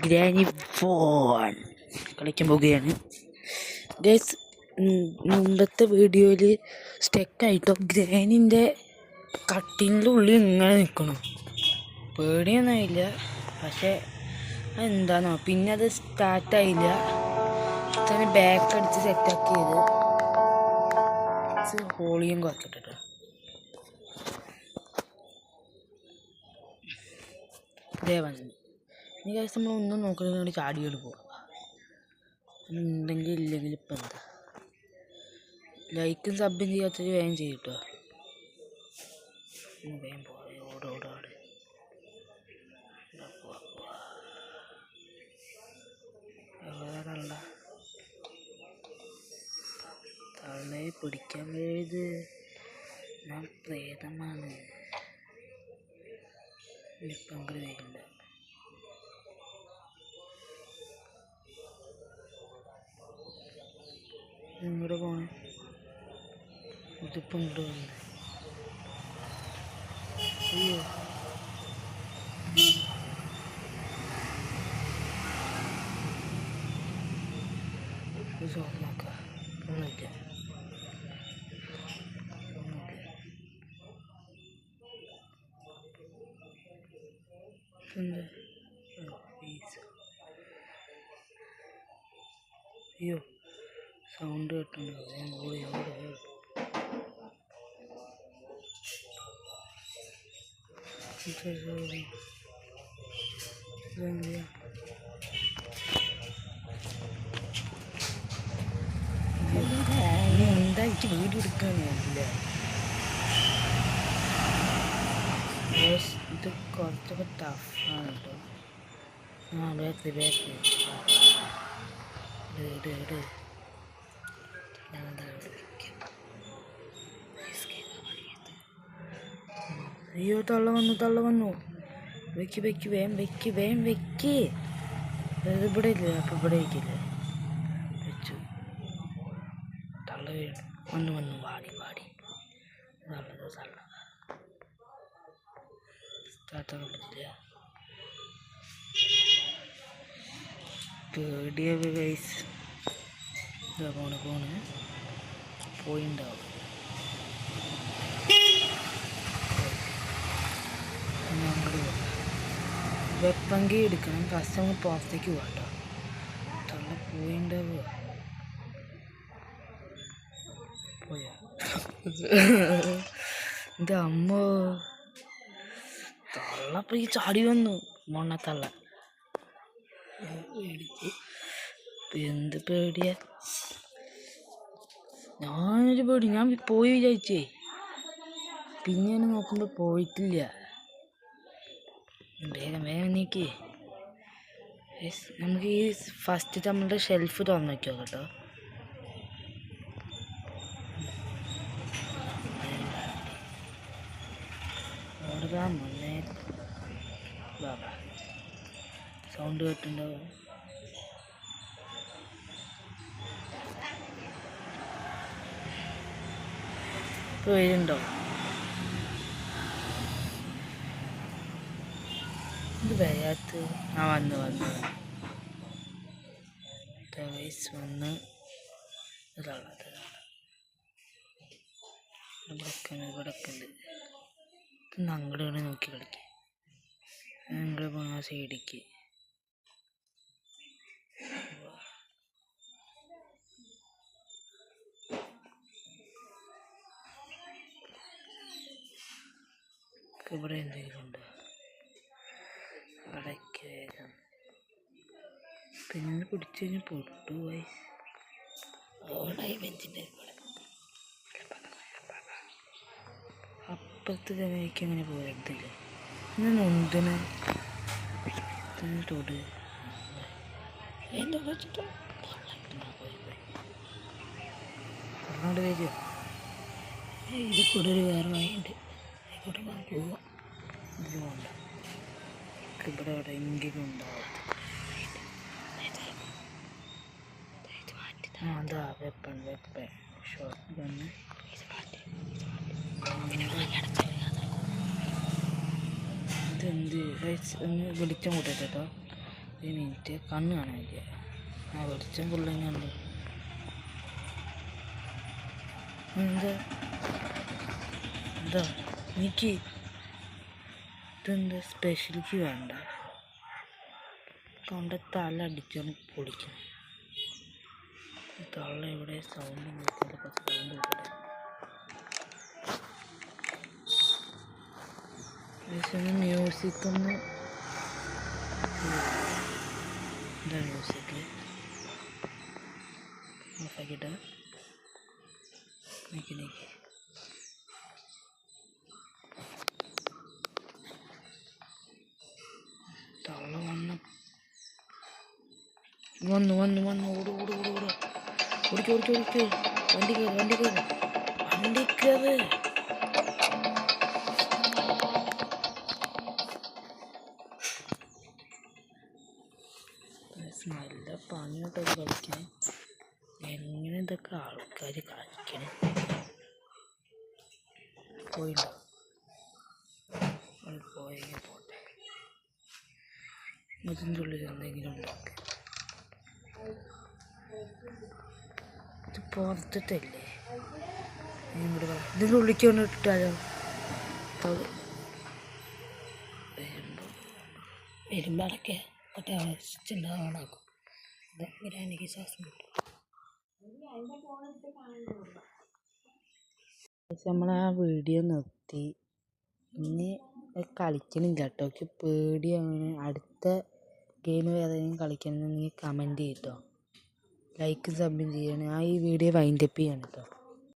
Granny phone കളിക്കാൻ പോവുകയാണ് guys. മുമ്പത്തെ വീഡിയോയിൽ സ്റ്റക്കായിട്ടോ ഗ്രാനിൻ്റെ കട്ടിൻ്റെ ഉള്ളിൽ ഇങ്ങനെ നിൽക്കണം. പേടിയൊന്നുമായില്ല, പക്ഷേ അതെന്താണോ പിന്നെ അത് സ്റ്റാർട്ടായില്ല. തന്നെ ബാക്ക് അടിച്ച് സെറ്റാക്കിയത് ഹോളിയും കുറച്ചിട്ടോ. ഇതേ വന്നു ഇനി കഴിച്ച് നമ്മളൊന്നും നോക്കുന്നതിന് വേണ്ടി ചാടിയോട് പോവാം. ഉണ്ടെങ്കിൽ ഇല്ലെങ്കിൽ ഇപ്പം എന്താ, ലൈക്കും സബും ചെയ്യാത്തത് വേഗം ചെയ്യും കേട്ടോ. വേഗം പോവാ, ഓടോടെ വേറല്ല തള്ളയെ പിടിക്കാൻ വേത് ഞാൻ പ്രേതമാണ്. ഇപ്പം അങ്ങോട്ട് വരില്ല. ഇങ്ങോട്ട് പോണേ, ഇതിപ്പം ഇങ്ങോട്ട് വന്നു. അയ്യോ നോക്കാം, ഒന്നുമില്ല. അയ്യോ സൗണ്ട് കേട്ടുണ്ടോ? ഞാൻ ഓടി എന്തായിട്ട് വീഡിയോ എടുക്കാനില്ല. ഇത് കുറച്ചൊക്കെ ടഫാണ് കേട്ടോ. ബാക്ക് അയ്യോ തള്ള വന്നു. വെക്ക് വേം വെക്ക്. ഇവിടെ ഇല്ല, അപ്പം ഇവിടെ വയ്ക്കില്ലേ, വെച്ചു. തള്ള വന്നു വാടി തള്ള സ്റ്റാർട്ടാക്കില്ല. പേടിയ ഗൈസ്. പോണ് പോയിണ്ടാവും. വെപ്പങ്കി എടുക്കണം, ഫസ്റ്റ് അങ്ങ് പുറത്തേക്ക് പോകട്ടോ. തള്ള പോയിണ്ടാവുക. പോയാ എൻ്റെ അമ്മ തള്ളപ്പം ഈ ചാടി വന്നു മൊണ്ണത്തള്ള. എന്ത് പേടിയാ, ഞാനൊരു പേടി. ഞാൻ പോയി വിചാരിച്ചേ, പിന്നെ നോക്കുമ്പോൾ പോയിട്ടില്ല. വേഗം നീക്കി. നമുക്ക് ഈ ഫസ്റ്റ് നമ്മളുടെ ഷെൽഫ് തുറന്നു വയ്ക്കോ കേട്ടോ. മുന്നേ സൗണ്ട് കേട്ടുണ്ടാവും. ഇപ്പോൾ വരുന്നുണ്ടോ? ഇത് വരാത്ത വന്നു വന്ന് ഇവിടൊക്കെ ഉണ്ട്. അങ്ങോട്ട് നോക്കി കളിക്കുക. ഞങ്ങൾ പോണ സൈഡിക്ക് ഇവിടെ എന്തെങ്കിലും ഉണ്ടോ? അടയ്ക്ക് വേഗം. പിന്നെ പിടിച്ചു കഴിഞ്ഞാൽ പൊട്ടുപോയി. ഓടായി വെച്ചിട്ട് അപ്പുറത്ത് കവയ്ക്ക് അങ്ങനെ പോയതില്ല. ഞാൻ ഒന്നിന് തൊട് എന്താ വെച്ചിട്ട് പറഞ്ഞോണ്ട് വരിക. ഇത് കൂടെ ഒരു വേറെ വഴിയുണ്ട്, ഇവിടെ പോവാം. ഇതിലുണ്ട് ഇവിടെ എവിടെയെങ്കിലും ഉണ്ടാവും. അതാ വെപ്പൺ ഷോട്ട് ഗണ്ണ്. ഇതെന്ത് ഒന്ന് വെളിച്ചം കൂട്ടട്ടോ. ഒരു മിനിറ്റ് കണ്ണ് കാണാനില്ല. ആ വെളിച്ചം ഫുള്ളെങ്ങാണ്ട് എന്താ എന്താ എനിക്ക് ഇതെന്താ സ്പെഷ്യലിക്ക് വേണ്ട കൊണ്ട് തല അടിച്ചാണ് പൊളിക്കണം. തള്ള ഇവിടെ സൗണ്ട് നോക്കിയാലൊക്കെ സൗണ്ട് ഇവിടെ മ്യൂസിക് ഒന്ന് എന്താ മ്യൂസിക് ഓഫാക്കിയിട്ട് നീക്കി തള്ള വന്നു ഓട് ഓടിക്കോ വണ്ടി കയറ് നല്ല പണിയോട്ടൊക്കെ കളിക്കാൻ. എങ്ങനെ ഇതൊക്കെ ആൾക്കാർ കളിക്കണേ പോയിട്ടോ പോയെങ്കിൽ പോട്ടെ. ഇതിൻ്റെ ഉള്ളിൽ എന്തെങ്കിലും ഉണ്ടാക്കുക. ഇത് പുറത്തിട്ടല്ലേ ഇങ്ങോട്ട് ഇതിൻ്റെ ഉള്ളിലേക്ക് ഒന്ന് ഇട്ടാലോ. വരുമ്പോഴൊക്കെ മറ്റേ ഓണാക്കും. ഇങ്ങനെ ശ്വാസം കിട്ടും. നമ്മളെ ആ വീഡിയോ നിർത്തി. ഇനി കളിക്കണില്ല കേട്ടോ. എനിക്ക് പേടിയാണ്. അടുത്ത ഗെയിം ഏതെങ്കിലും കളിക്കണമെന്നുണ്ടെങ്കിൽ കമൻറ്റ് ചെയ്യട്ടോ. ലൈക്കും സബ്ബും ചെയ്യണം. ആ ഈ വീഡിയോ വൈൻഡപ്പ് ചെയ്യണം കേട്ടോ.